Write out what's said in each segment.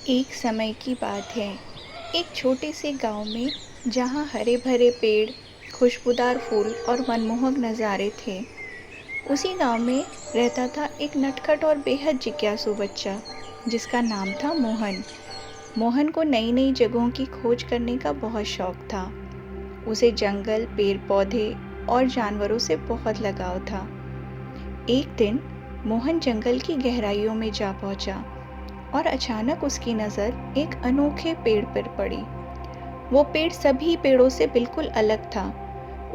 एक समय की बात है। एक छोटे से गांव में जहां हरे भरे पेड़, खुशबूदार फूल और मनमोहक नज़ारे थे, उसी गांव में रहता था एक नटखट और बेहद जिज्ञासु बच्चा जिसका नाम था मोहन। मोहन को नई नई जगहों की खोज करने का बहुत शौक था। उसे जंगल, पेड़ पौधे और जानवरों से बहुत लगाव था। एक दिन मोहन जंगल की गहराइयों में जा पहुंचा और अचानक उसकी नज़र एक अनोखे पेड़ पर पड़ी। वो पेड़ सभी पेड़ों से बिल्कुल अलग था।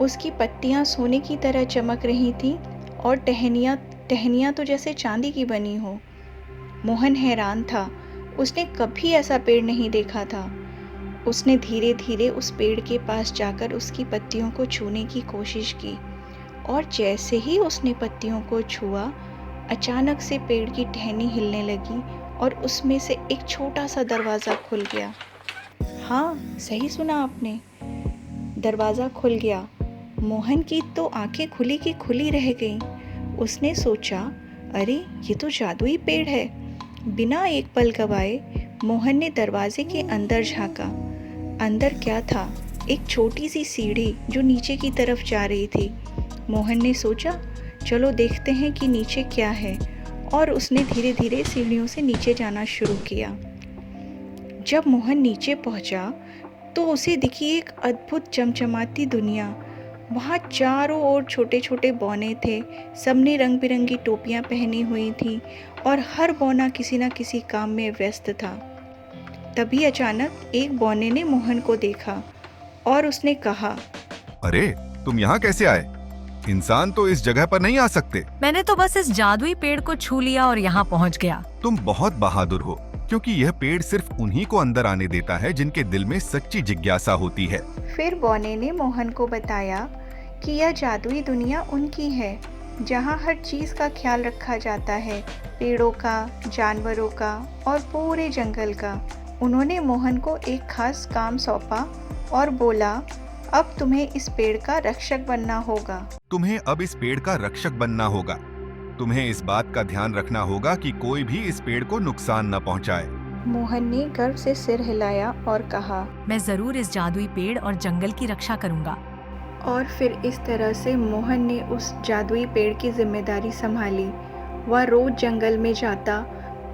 उसकी पत्तियां सोने की तरह चमक रही थीं और टहनियाँ टहनियाँ तो जैसे चांदी की बनी हो। मोहन हैरान था। उसने कभी ऐसा पेड़ नहीं देखा था। उसने धीरे धीरे उस पेड़ के पास जाकर उसकी पत्तियों को छूने की कोशिश की और जैसे ही उसने पत्तियों को छुआ, अचानक से पेड़ की टहनी हिलने लगी और उसमें से एक छोटा सा दरवाज़ा खुल गया। हाँ, सही सुना आपने, दरवाज़ा खुल गया। मोहन की तो आंखें खुली की खुली रह गईं। उसने सोचा, अरे ये तो जादुई पेड़ है। बिना एक पल गवाए मोहन ने दरवाजे के अंदर झांका। अंदर क्या था? एक छोटी सी सीढ़ी जो नीचे की तरफ जा रही थी। मोहन ने सोचा, चलो देखते हैं कि नीचे क्या है, और उसने धीरे धीरे सीढ़ियों से नीचे जाना शुरू किया। जब मोहन नीचे पहुंचा तो उसे दिखी एक अद्भुत चमचमाती दुनिया। वहाँ चारों ओर छोटे छोटे बौने थे। सबने रंग बिरंगी टोपियाँ पहनी हुई थीं और हर बौना किसी न किसी काम में व्यस्त था। तभी अचानक एक बौने ने मोहन को देखा और उसने कहा, अरे, तुम यहाँ कैसे आए? इंसान तो इस जगह पर नहीं आ सकते। मैंने तो बस इस जादुई पेड़ को छू लिया और यहाँ पहुँच गया। तुम बहुत बहादुर हो, क्योंकि यह पेड़ सिर्फ उन्हीं को अंदर आने देता है जिनके दिल में सच्ची जिज्ञासा होती है। फिर बौने ने मोहन को बताया कि यह जादुई दुनिया उनकी है, जहाँ हर चीज़ का ख्याल रखा जाता है, पेड़ों का, जानवरों का और पूरे जंगल का। उन्होंने मोहन को एक खास काम सौंपा और बोला, अब तुम्हें इस पेड़ का रक्षक बनना होगा। तुम्हें अब इस पेड़ का रक्षक बनना होगा। तुम्हें इस बात का ध्यान रखना होगा कि कोई भी इस पेड़ को नुकसान न पहुंचाए। मोहन ने गर्व से सिर हिलाया और कहा, मैं जरूर इस जादुई पेड़ और जंगल की रक्षा करूंगा। और फिर इस तरह से मोहन ने उस जादुई पेड़ की जिम्मेदारी संभाली। वह रोज जंगल में जाता,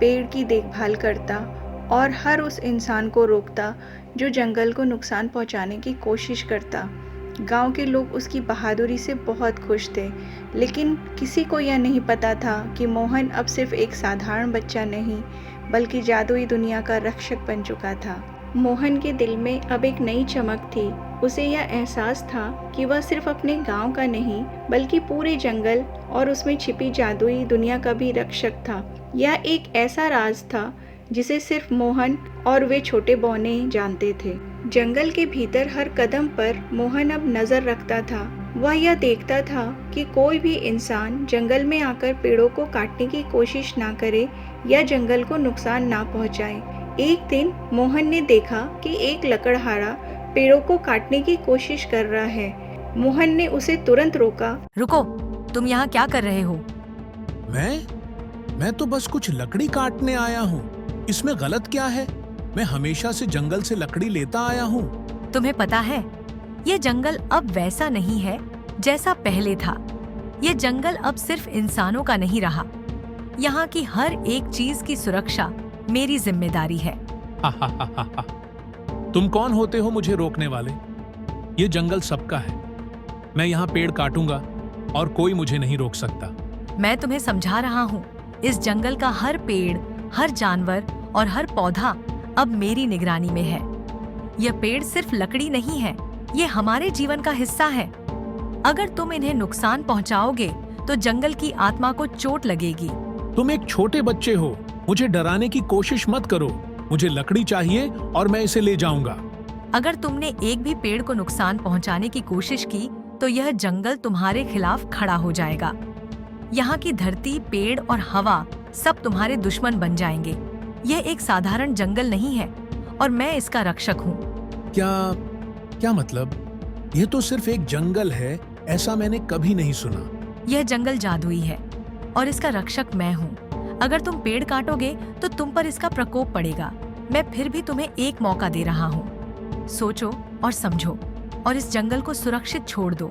पेड़ की देखभाल करता और हर उस इंसान को रोकता जो जंगल को नुकसान पहुंचाने की कोशिश करता। गांव के लोग उसकी बहादुरी से बहुत खुश थे, लेकिन किसी को यह नहीं पता था कि मोहन अब सिर्फ एक साधारण बच्चा नहीं, बल्कि जादुई दुनिया का रक्षक बन चुका था। मोहन के दिल में अब एक नई चमक थी। उसे यह एहसास था कि वह सिर्फ अपने गांव का नहीं, बल्कि पूरे जंगल और उसमें छिपी जादुई दुनिया का भी रक्षक था। यह एक ऐसा राज था जिसे सिर्फ मोहन और वे छोटे बौने जानते थे। जंगल के भीतर हर कदम पर मोहन अब नजर रखता था। वह यह देखता था कि कोई भी इंसान जंगल में आकर पेड़ों को काटने की कोशिश ना करे या जंगल को नुकसान ना पहुंचाए। एक दिन मोहन ने देखा कि एक लकड़हारा पेड़ों को काटने की कोशिश कर रहा है। मोहन ने उसे तुरंत रोका। रुको, तुम यहाँ क्या कर रहे हो? मैं तो बस कुछ लकड़ी काटने आया हूँ। इसमें गलत क्या है? मैं हमेशा से जंगल से लकड़ी लेता आया हूँ। तुम्हें पता है, ये जंगल अब वैसा नहीं है जैसा पहले था। ये जंगल अब सिर्फ इंसानों का नहीं रहा। यहाँ की हर एक चीज की सुरक्षा मेरी जिम्मेदारी है। तुम कौन होते हो मुझे रोकने वाले? ये जंगल सबका है। मैं यहाँ पेड़ काटूंगा और कोई मुझे नहीं रोक सकता। मैं तुम्हें समझा रहा हूँ, इस जंगल का हर पेड़, हर जानवर और हर पौधा अब मेरी निगरानी में है। यह पेड़ सिर्फ लकड़ी नहीं है, ये हमारे जीवन का हिस्सा है। अगर तुम इन्हें नुकसान पहुंचाओगे तो जंगल की आत्मा को चोट लगेगी। तुम एक छोटे बच्चे हो, मुझे डराने की कोशिश मत करो। मुझे लकड़ी चाहिए और मैं इसे ले जाऊंगा। अगर तुमने एक भी पेड़ को नुकसान पहुंचाने की कोशिश की तो यह जंगल तुम्हारे खिलाफ खड़ा हो जाएगा। यहाँ की धरती, पेड़ और हवा सब तुम्हारे दुश्मन बन जाएंगे। यह एक साधारण जंगल नहीं है और मैं इसका रक्षक हूँ। क्या मतलब? यह तो सिर्फ एक जंगल है, ऐसा मैंने कभी नहीं सुना। यह जंगल जादुई है और इसका रक्षक मैं हूँ। अगर तुम पेड़ काटोगे तो तुम पर इसका प्रकोप पड़ेगा। मैं फिर भी तुम्हें एक मौका दे रहा हूँ। सोचो और समझो और इस जंगल को सुरक्षित छोड़ दो।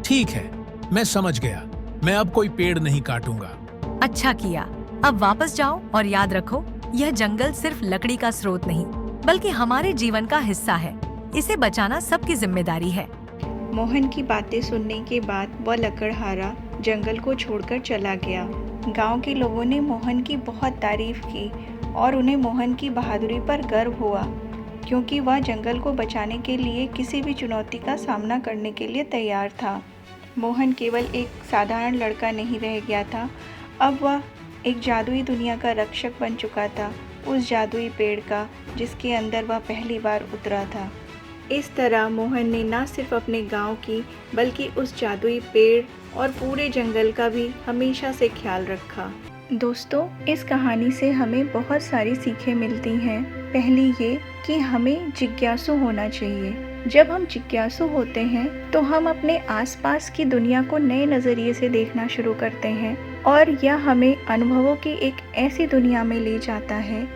ठीक है, मैं समझ गया। मैं अब कोई पेड़ नहीं काटूंगा। अच्छा किया। अब वापस जाओ और याद रखो, यह जंगल सिर्फ लकड़ी का स्रोत नहीं, बल्कि हमारे जीवन का हिस्सा है। इसे बचाना सबकी जिम्मेदारी है। मोहन की बातें सुनने के बाद वह लकड़हारा जंगल को छोड़कर चला गया। गांव के लोगों ने मोहन की बहुत तारीफ की और उन्हें मोहन की बहादुरी पर गर्व हुआ, क्योंकि वह जंगल को बचाने के लिए किसी भी चुनौती का सामना करने के लिए तैयार था। मोहन केवल एक साधारण लड़का नहीं रह गया था, अब वह एक जादुई दुनिया का रक्षक बन चुका था, उस जादुई पेड़ का जिसके अंदर वह पहली बार उतरा था। इस तरह मोहन ने न सिर्फ अपने गांव की बल्कि उस जादुई पेड़ और पूरे जंगल का भी हमेशा से ख्याल रखा। दोस्तों, इस कहानी से हमें बहुत सारी सीखें मिलती हैं। पहली ये कि हमें जिज्ञासु होना चाहिए। जब हम जिज्ञासु होते हैं तो हम अपने आसपास की दुनिया को नए नज़रिए से देखना शुरू करते हैं और यह हमें अनुभवों की एक ऐसी दुनिया में ले जाता है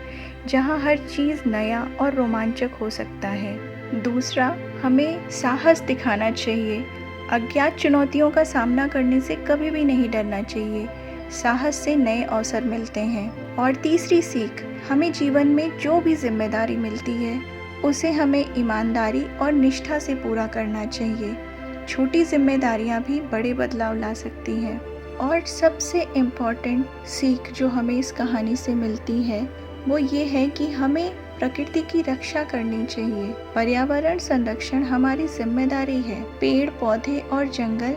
जहां हर चीज़ नया और रोमांचक हो सकता है। दूसरा, हमें साहस दिखाना चाहिए। अज्ञात चुनौतियों का सामना करने से कभी भी नहीं डरना चाहिए। साहस से नए अवसर मिलते हैं। और तीसरी सीख, हमें जीवन में जो भी जिम्मेदारी मिलती है उसे हमें ईमानदारी और निष्ठा से पूरा करना चाहिए। छोटी जिम्मेदारियां भी बड़े बदलाव ला सकती हैं। और सबसे इम्पोर्टेंट सीख जो हमें इस कहानी से मिलती है वो ये है कि हमें प्रकृति की रक्षा करनी चाहिए। पर्यावरण संरक्षण हमारी जिम्मेदारी है। पेड़ पौधे और जंगल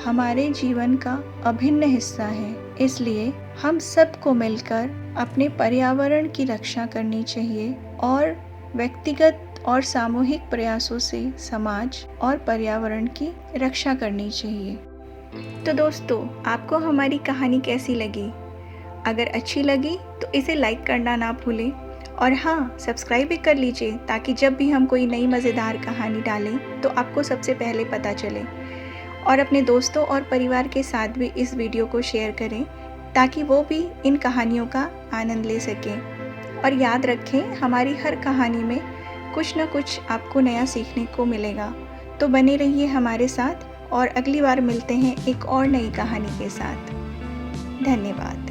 हमारे जीवन का अभिन्न हिस्सा है, इसलिए हम सबको मिलकर अपने पर्यावरण की रक्षा करनी चाहिए और व्यक्तिगत और सामूहिक प्रयासों से समाज और पर्यावरण की रक्षा करनी चाहिए। तो दोस्तों, आपको हमारी कहानी कैसी लगी? अगर अच्छी लगी तो इसे लाइक करना ना भूलें और हाँ, सब्सक्राइब भी कर लीजिए ताकि जब भी हम कोई नई मज़ेदार कहानी डालें तो आपको सबसे पहले पता चले। और अपने दोस्तों और परिवार के साथ भी इस वीडियो को शेयर करें ताकि वो भी इन कहानियों का आनंद ले सकें। और याद रखें, हमारी हर कहानी में कुछ न कुछ आपको नया सीखने को मिलेगा। तो बने रहिए हमारे साथ और अगली बार मिलते हैं एक और नई कहानी के साथ। धन्यवाद।